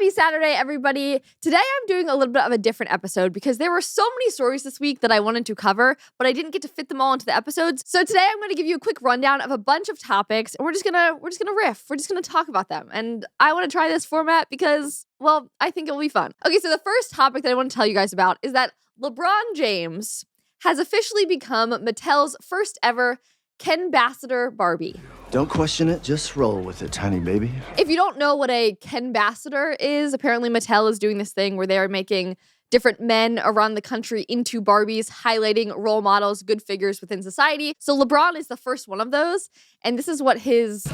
Happy Saturday, everybody. Today I'm doing a little bit of a different episode because there were so many stories this week that I wanted to cover, but I didn't get to fit them all into the episodes. So today I'm going to give you a quick rundown of a bunch of topics, and we're just gonna riff. We're just gonna talk about them. And I want to try this format because, well, I think it'll be fun. Okay, so the first topic that I want to tell you guys about is that LeBron James has officially become Mattel's first ever Ken-bassador Barbie. Don't question it, just roll with it, tiny baby. If you don't know what a Ken-bassador is, apparently Mattel is doing this thing where they are making different men around the country into Barbies, highlighting role models, good figures within society. So LeBron is the first one of those, and this is what his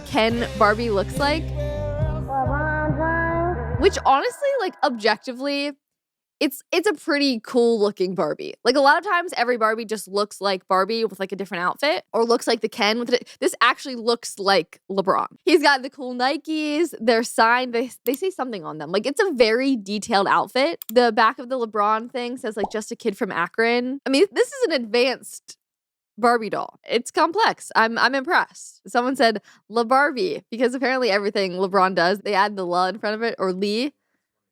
Ken Barbie looks like. Which honestly, like objectively, it's a pretty cool looking Barbie. Like a lot of times every Barbie just looks like Barbie with like a different outfit or looks like the Ken with it. This actually looks like LeBron. He's got the cool Nikes, they're signed, they say something on them. Like it's a very detailed outfit. The back of the LeBron thing says like just a kid from Akron. I mean, this is an advanced Barbie doll. It's complex. I'm impressed. Someone said LeBarbie because apparently everything LeBron does, they add the la in front of it or Lee.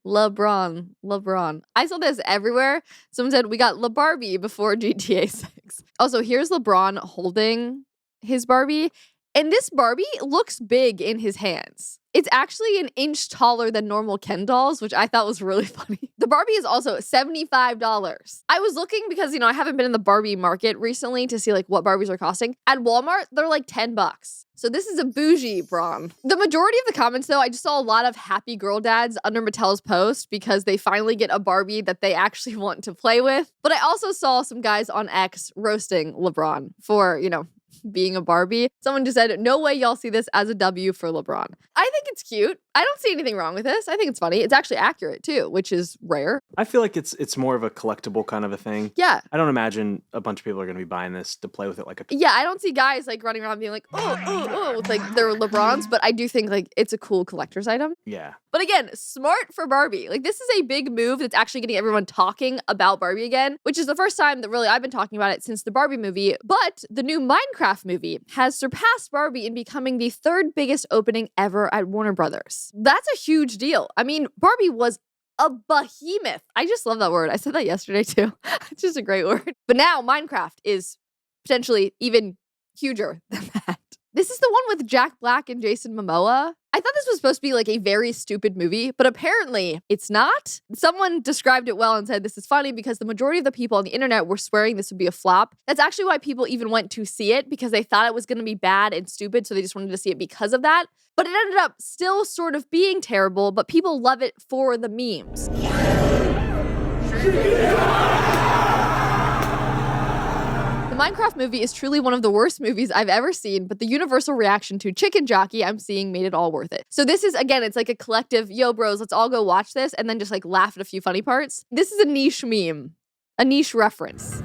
LeBron. I saw this everywhere. Someone said we got LeBarbie before GTA 6. Also, here's LeBron holding his Barbie. And this Barbie looks big in his hands. It's actually an inch taller than normal Ken dolls, which I thought was really funny. The Barbie is also $75. I was looking because, I haven't been in the Barbie market recently to see like what Barbies are costing. At Walmart, they're like $10. So this is a bougie Bron. The majority of the comments, though, I just saw a lot of happy girl dads under Mattel's post because they finally get a Barbie that they actually want to play with. But I also saw some guys on X roasting LeBron for, being a Barbie. Someone just said, no way y'all see this as a W for LeBron. I think it's cute. I don't see anything wrong with this. I think it's funny. It's actually accurate too, which is rare. I feel like it's more of a collectible kind of a thing. Yeah. I don't imagine a bunch of people are going to be buying this to play with it like a... Yeah, I don't see guys like running around being like, oh, with like their LeBrons, but I do think like it's a cool collector's item. Yeah. But again, smart for Barbie. Like this is a big move that's actually getting everyone talking about Barbie again, which is the first time that really I've been talking about it since the Barbie movie. But the new Minecraft movie has surpassed Barbie in becoming the third biggest opening ever at Warner Brothers. That's a huge deal. I mean, Barbie was a behemoth. I just love that word. I said that yesterday too. It's just a great word. But now Minecraft is potentially even huger than that. This is the one with Jack Black and Jason Momoa. I thought this was supposed to be like a very stupid movie, but apparently it's not. Someone described it well and said this is funny because the majority of the people on the internet were swearing this would be a flop. That's actually why people even went to see it because they thought it was going to be bad and stupid, so they just wanted to see it because of that. But it ended up still sort of being terrible, but people love it for the memes. The Minecraft movie is truly one of the worst movies I've ever seen, but the universal reaction to Chicken Jockey I'm seeing made it all worth it. So this is, again, it's like a collective, yo bros, let's all go watch this and then just like laugh at a few funny parts. This is a niche meme, a niche reference.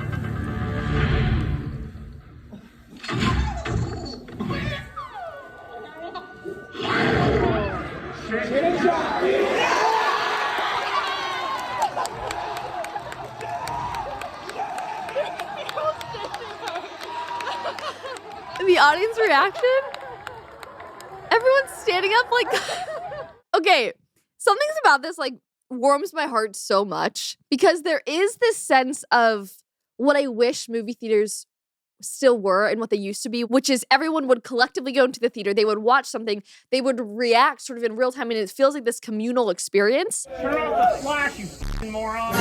Chicken Jockey! The audience reaction? Everyone's standing up like... Okay, something about this like warms my heart so much because there is this sense of what I wish movie theaters still were and what they used to be, which is everyone would collectively go into the theater, they would watch something, they would react sort of in real time, and it feels like this communal experience. Turn off the flash, you f***ing moron!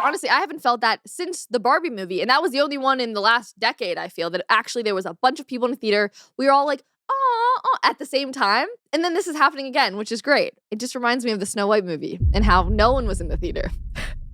Honestly, I haven't felt that since the Barbie movie, and that was the only one in the last decade, I feel, that actually there was a bunch of people in the theater. We were all like, oh, at the same time. And then this is happening again, which is great. It just reminds me of the Snow White movie and how no one was in the theater.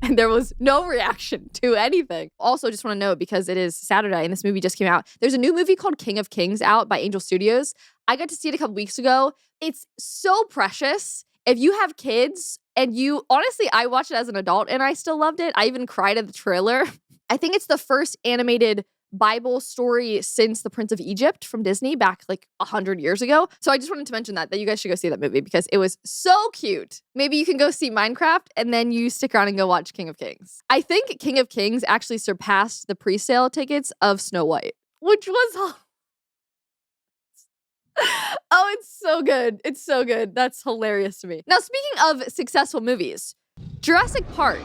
And there was no reaction to anything. Also, just want to note, because it is Saturday and this movie just came out, there's a new movie called King of Kings out by Angel Studios. I got to see it a couple weeks ago. It's so precious. If you have kids and honestly, I watched it as an adult and I still loved it. I even cried at the trailer. I think it's the first animated Bible story since The Prince of Egypt from Disney back like 100 years ago. So I just wanted to mention that you guys should go see that movie because it was so cute. Maybe you can go see Minecraft and then you stick around and go watch King of Kings. I think King of Kings actually surpassed the pre-sale tickets of Snow White, which was Oh, it's so good. It's so good. That's hilarious to me. Now, speaking of successful movies, Jurassic Park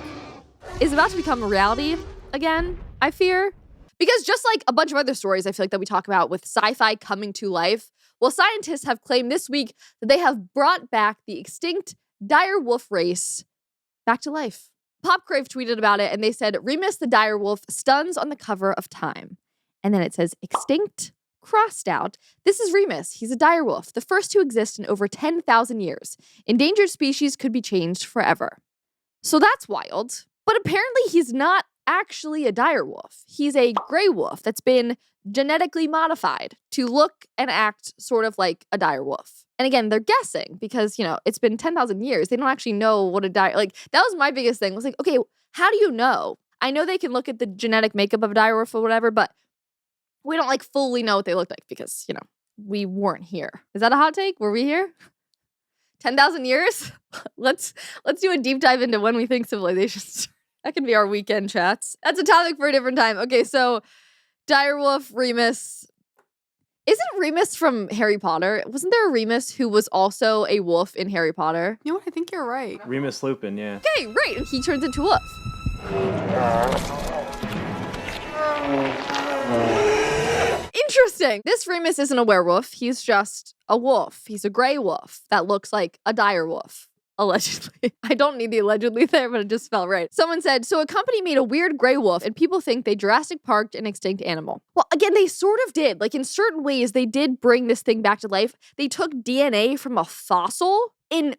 is about to become a reality again, I fear. Because just like a bunch of other stories I feel like that we talk about with sci-fi coming to life, well, scientists have claimed this week that they have brought back the extinct dire wolf race back to life. Popcrave tweeted about it and they said, Remus the dire wolf stuns on the cover of Time. And then it says, extinct, crossed out. This is Remus. He's a dire wolf, the first to exist in over 10,000 years. Endangered species could be changed forever. So that's wild. But apparently he's not actually a dire wolf. He's a gray wolf that's been genetically modified to look and act sort of like a dire wolf. And again, they're guessing because, it's been 10,000 years. They don't actually know what a dire, that was my biggest thing. Was like, okay, how do you know? I know they can look at the genetic makeup of a dire wolf or whatever, but we don't fully know what they look like because, we weren't here. Is that a hot take? Were we here? 10,000 years? Let's do a deep dive into when we think civilization started. That can be our weekend chats. That's a topic for a different time. Okay, so direwolf, Remus. Isn't Remus from Harry Potter? Wasn't there a Remus who was also a wolf in Harry Potter? You know what? I think you're right. Remus Lupin, yeah. Okay, right. And he turns into a wolf. Interesting. This Remus isn't a werewolf. He's just a wolf. He's a gray wolf that looks like a dire wolf. Allegedly. I don't need the allegedly there, but it just felt right. Someone said, so a company made a weird gray wolf and people think they Jurassic Parked an extinct animal. Well, again, they sort of did. In certain ways, they did bring this thing back to life. They took DNA from a fossil and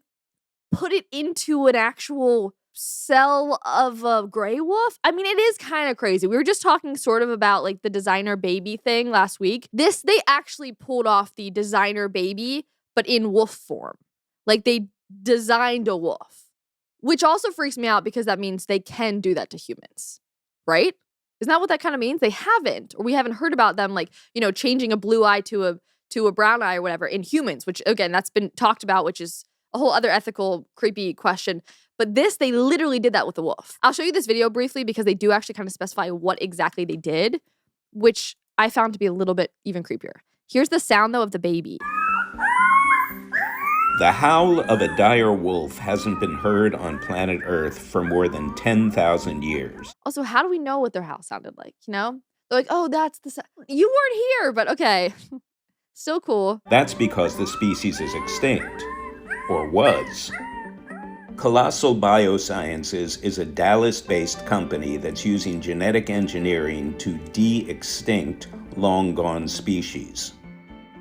put it into an actual cell of a gray wolf. I mean, it is kind of crazy. We were just talking sort of about the designer baby thing last week. They actually pulled off the designer baby, but in wolf form. They designed a wolf, which also freaks me out because that means they can do that to humans, right? Isn't that what that kind of means? They haven't, or we haven't heard about them changing a blue eye to a brown eye or whatever in humans, which again, that's been talked about, which is a whole other ethical, creepy question. But they literally did that with the wolf. I'll show you this video briefly because they do actually kind of specify what exactly they did, which I found to be a little bit even creepier. Here's the sound though of the baby. The howl of a dire wolf hasn't been heard on planet Earth for more than 10,000 years. Also, how do we know what their howl sounded like, They're like, oh, that's the sound. You weren't here, but okay. Still cool. That's because the species is extinct. Or was. Colossal Biosciences is a Dallas-based company that's using genetic engineering to de-extinct long-gone species.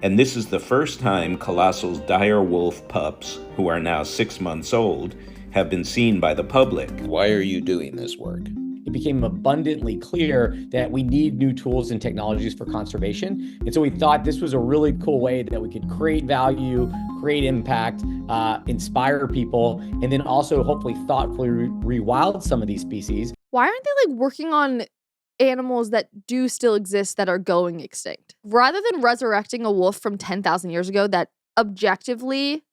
And this is the first time Colossal's dire wolf pups, who are now 6 months old, have been seen by the public. Why are you doing this work? It became abundantly clear that we need new tools and technologies for conservation. And so we thought this was a really cool way that we could create value, create impact, inspire people, and then also hopefully thoughtfully rewild some of these species. Why aren't they working on animals that do still exist that are going extinct? Rather than resurrecting a wolf from 10,000 years ago that objectively,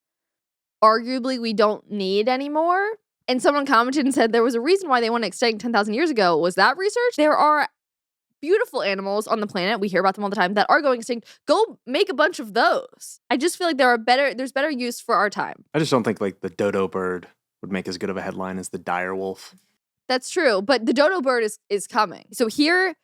arguably, we don't need anymore. And someone commented and said there was a reason why they went extinct 10,000 years ago. Was that research? There are beautiful animals on the planet. We hear about them all the time that are going extinct. Go make a bunch of those. I just feel like there's better use for our time. I just don't think the dodo bird would make as good of a headline as the dire wolf. That's true, but the dodo bird is coming. So here,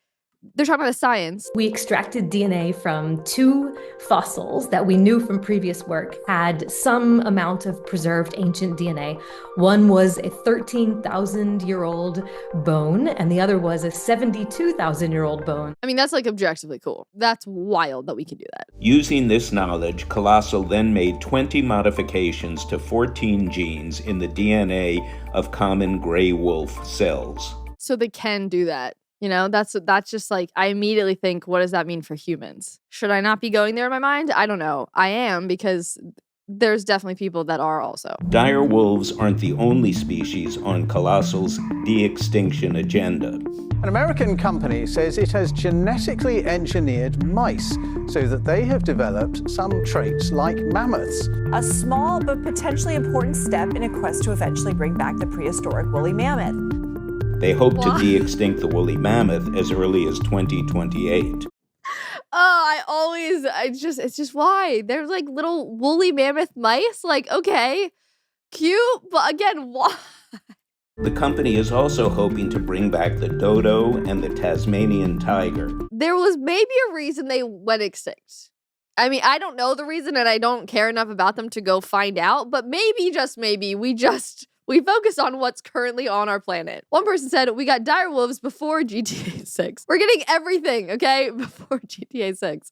they're talking about the science. We extracted DNA from 2 fossils that we knew from previous work had some amount of preserved ancient DNA. One was a 13,000-year-old bone, and the other was a 72,000-year-old bone. I mean, that's objectively cool. That's wild that we can do that. Using this knowledge, Colossal then made 20 modifications to 14 genes in the DNA of common gray wolf cells. So they can do that. That's just I immediately think, what does that mean for humans? Should I not be going there in my mind? I don't know. I am, because there's definitely people that are also. Dire wolves aren't the only species on Colossal's de-extinction agenda. An American company says it has genetically engineered mice so that they have developed some traits like mammoths. A small but potentially important step in a quest to eventually bring back the prehistoric woolly mammoth. They hope to de-extinct the woolly mammoth as early as 2028. Oh, I it's just why? They're like little woolly mammoth mice. Like, okay, cute, but again, why? The company is also hoping to bring back the dodo and the Tasmanian tiger. There was maybe a reason they went extinct. I mean, I don't know the reason and I don't care enough about them to go find out, but maybe, just maybe, we focus on what's currently on our planet. One person said, we got direwolves before GTA 6. We're getting everything, okay, before GTA 6.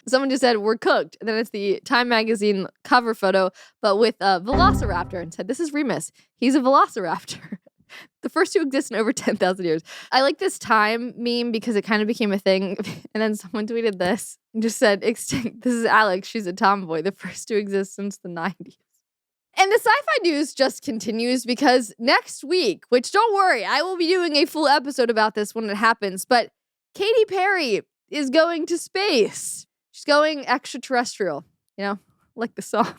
Someone just said, we're cooked. And then it's the Time magazine cover photo, but with a velociraptor, and said, this is Remus. He's a velociraptor. The first to exist in over 10,000 years. I like this Time meme because it kind of became a thing. And then someone tweeted this and just said, extinct. This is Alex. She's a tomboy. The first to exist since the 90s. And the sci-fi news just continues because next week, which don't worry, I will be doing a full episode about this when it happens, but Katy Perry is going to space. She's going extraterrestrial, like the song.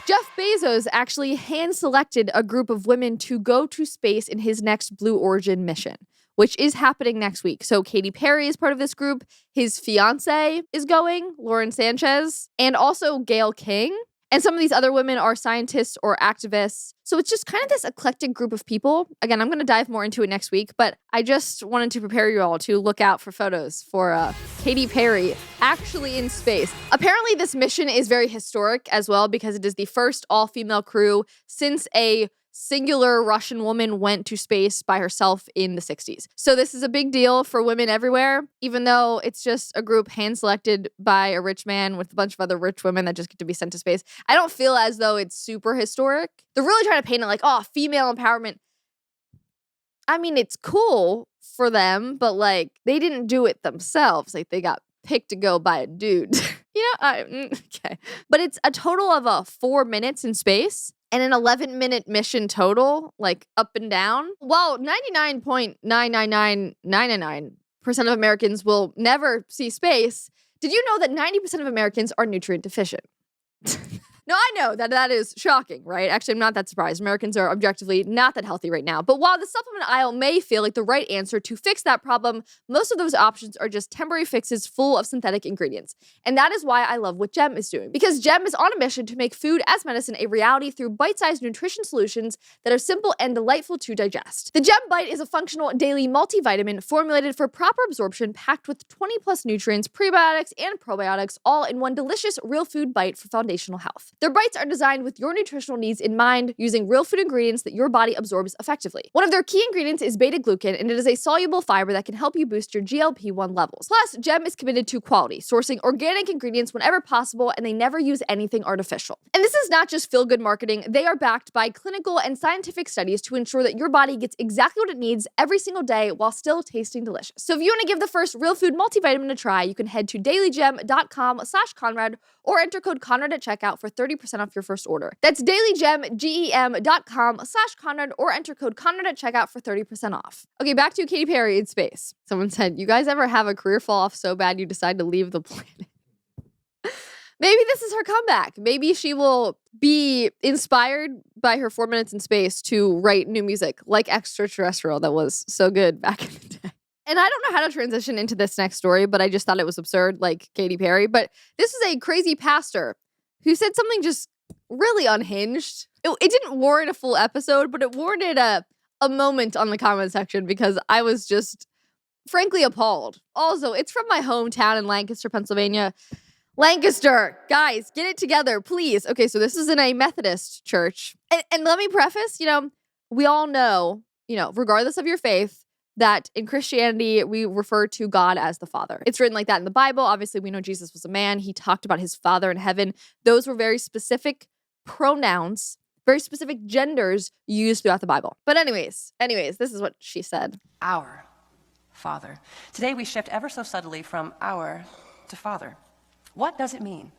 Jeff Bezos actually hand-selected a group of women to go to space in his next Blue Origin mission, which is happening next week. So Katy Perry is part of this group. His fiance is going, Lauren Sanchez, and also Gayle King. And some of these other women are scientists or activists. So it's just kind of this eclectic group of people. Again, I'm going to dive more into it next week, but I just wanted to prepare you all to look out for photos for Katy Perry actually in space. Apparently, this mission is very historic as well because it is the first all-female crew since a singular Russian woman went to space by herself in the 60s. So this is a big deal for women everywhere, even though it's just a group hand-selected by a rich man with a bunch of other rich women that just get to be sent to space. I don't feel as though it's super historic. They're really trying to paint it like, oh, female empowerment. I mean, it's cool for them, but like, they didn't do it themselves. Like, they got picked to go by a dude. Okay. But it's a total of 4 minutes in space. And an 11-minute mission total, like up and down. While 99.999999% of Americans will never see space, did you know that 90% of Americans are nutrient deficient? No, I know that is shocking, right? Actually, I'm not that surprised. Americans are objectively not that healthy right now. But while the supplement aisle may feel like the right answer to fix that problem, most of those options are just temporary fixes full of synthetic ingredients. And that is why I love what GEM is doing. Because GEM is on a mission to make food as medicine a reality through bite-sized nutrition solutions that are simple and delightful to digest. The GEM Bite is a functional daily multivitamin formulated for proper absorption, packed with 20+ nutrients, prebiotics, and probiotics, all in one delicious real food bite for foundational health. Their bites are designed with your nutritional needs in mind, using real food ingredients that your body absorbs effectively. One of their key ingredients is beta-glucan, and it is a soluble fiber that can help you boost your GLP-1 levels. Plus, GEM is committed to quality, sourcing organic ingredients whenever possible, and they never use anything artificial. And this is not just feel-good marketing. They are backed by clinical and scientific studies to ensure that your body gets exactly what it needs every single day while still tasting delicious. So if you want to give the first real food multivitamin a try, you can head to dailygem.com/Conrad or enter code Conrad at checkout for 30% off your first order. That's dailygem.com/Conrad or enter code Conrad at checkout for 30% off. Okay, back to Katy Perry in space. Someone said, you guys ever have a career fall off so bad you decide to leave the planet? Maybe this is her comeback. Maybe she will be inspired by her 4 minutes in space to write new music like Extraterrestrial that was so good back in the day. And I don't know how to transition into this next story, but I just thought it was absurd, like Katy Perry. But this is a crazy pastor who said something just really unhinged. It didn't warrant a full episode, but it warranted a moment on the comment section because I was just frankly appalled. Also, it's from my hometown in Lancaster, Pennsylvania. Lancaster, guys, get it together, please. Okay, so this is in a Methodist church. And let me preface, we all know, regardless of your faith, that in Christianity, we refer to God as the Father. It's written like that in the Bible. Obviously, we know Jesus was a man. He talked about his Father in heaven. Those were very specific pronouns, very specific genders used throughout the Bible. But anyways, this is what she said. Our Father. Today, we shift ever so subtly from our to Father. What does it mean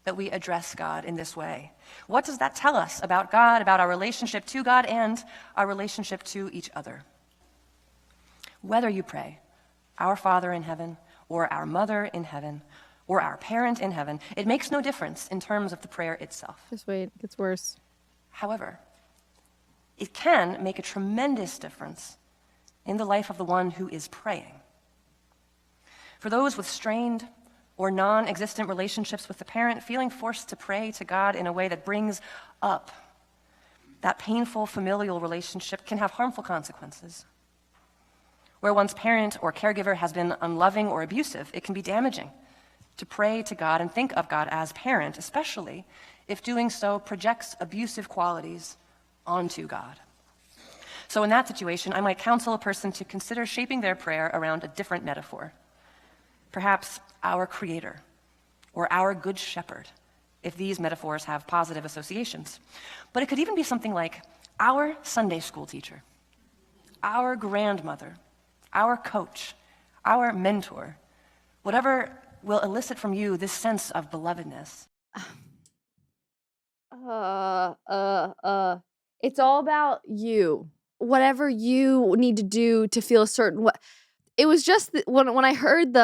that we address God in this way? What does that tell us about God, about our relationship to God, and our relationship to each other? Whether you pray, our Father in heaven, or our Mother in heaven, or our parent in heaven, it makes no difference in terms of the prayer itself. Just wait, it gets worse. However, it can make a tremendous difference in the life of the one who is praying. For those with strained or non-existent relationships with the parent, feeling forced to pray to God in a way that brings up that painful familial relationship can have harmful consequences. Where one's parent or caregiver has been unloving or abusive, it can be damaging to pray to God and think of God as parent, especially if doing so projects abusive qualities onto God. So in that situation, I might counsel a person to consider shaping their prayer around a different metaphor. Perhaps our Creator or our Good Shepherd, if these metaphors have positive associations. But it could even be something like our Sunday school teacher, our grandmother, our coach, our mentor, whatever will elicit from you this sense of belovedness. It's all about you. Whatever you need to do to feel a certain way. It was just when I heard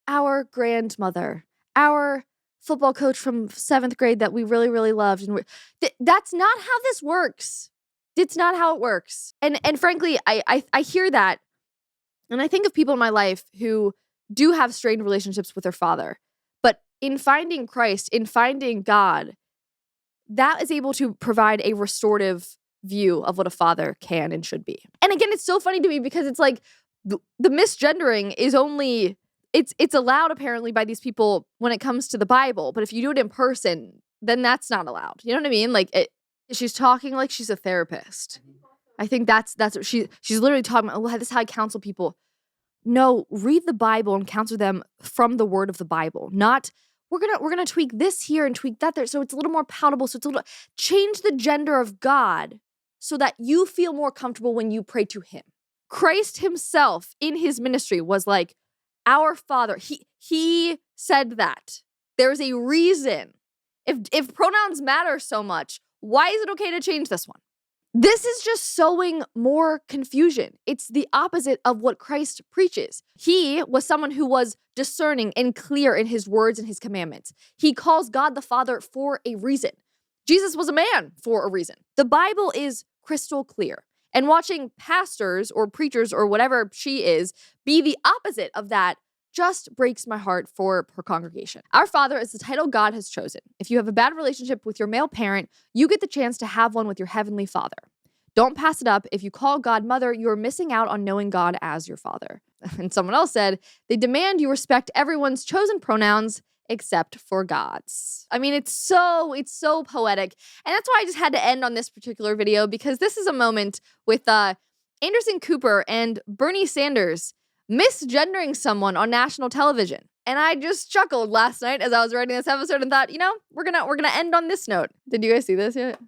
our grandmother, our football coach from 7th grade that we really, really loved. And that's not how this works. It's not how it works. And frankly, I hear that. And I think of people in my life who do have strained relationships with their father. But in finding Christ, in finding God, that is able to provide a restorative view of what a father can and should be. And again, it's so funny to me because it's like the misgendering is only, it's allowed apparently by these people when it comes to the Bible. But if you do it in person, then that's not allowed. You know what I mean? Like she's talking like she's a therapist. I think that's what she's literally talking about. This is how I counsel people. No, read the Bible and counsel them from the word of the Bible. Not we're gonna tweak this here and tweak that there, so it's a little more palatable. So it's a little change the gender of God so that you feel more comfortable when you pray to Him. Christ Himself in His ministry was like our Father. He said that. There's a reason. If pronouns matter so much, why is it okay to change this one? This is just sowing more confusion. It's the opposite of what Christ preaches. He was someone who was discerning and clear in His words and His commandments. He calls God the Father for a reason. Jesus was a man for a reason. The Bible is crystal clear. And watching pastors or preachers or whatever she is be the opposite of that just breaks my heart for her congregation. Our Father is the title God has chosen. If you have a bad relationship with your male parent, you get the chance to have one with your heavenly Father. Don't pass it up. If you call God Mother, you're missing out on knowing God as your Father. And someone else said, they demand you respect everyone's chosen pronouns except for God's. I mean, it's so poetic. And that's why I just had to end on this particular video, because this is a moment with Anderson Cooper and Bernie Sanders misgendering someone on national television. And I just chuckled last night as I was writing this episode and thought, we're gonna end on this note. Did you guys see this yet?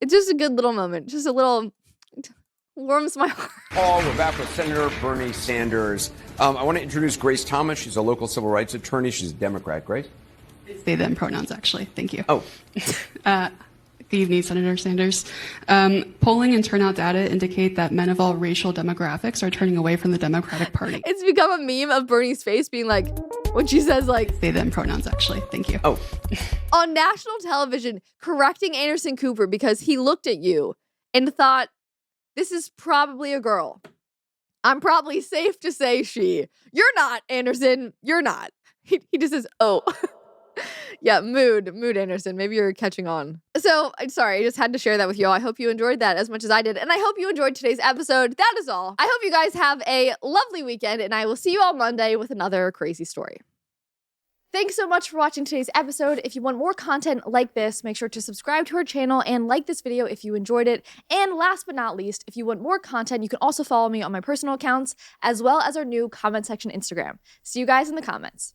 It's just a good little moment. Just a little, warms my heart. We're back with Senator Bernie Sanders. I want to introduce Grace Thomas. She's a local civil rights attorney. She's a Democrat. Grace? They, them pronouns, actually. Thank you. Oh. Good evening, Senator Sanders. Polling and turnout data indicate that men of all racial demographics are turning away from the Democratic Party. It's become a meme of Bernie's face being like, when she says like... They, them pronouns, actually. Thank you. Oh. On national television, correcting Anderson Cooper because he looked at you and thought, this is probably a girl. I'm probably safe to say she. You're not, Anderson. You're not. He just says, oh. Yeah, mood, Anderson. Maybe you're catching on. So, I'm sorry, I just had to share that with you all. I hope you enjoyed that as much as I did, and I hope you enjoyed today's episode. That is all. I hope you guys have a lovely weekend, and I will see you all Monday with another crazy story. Thanks so much for watching today's episode. If you want more content like this, make sure to subscribe to our channel and like this video if you enjoyed it. And last but not least, if you want more content, you can also follow me on my personal accounts, as well as our new comment section Instagram. See you guys in the comments.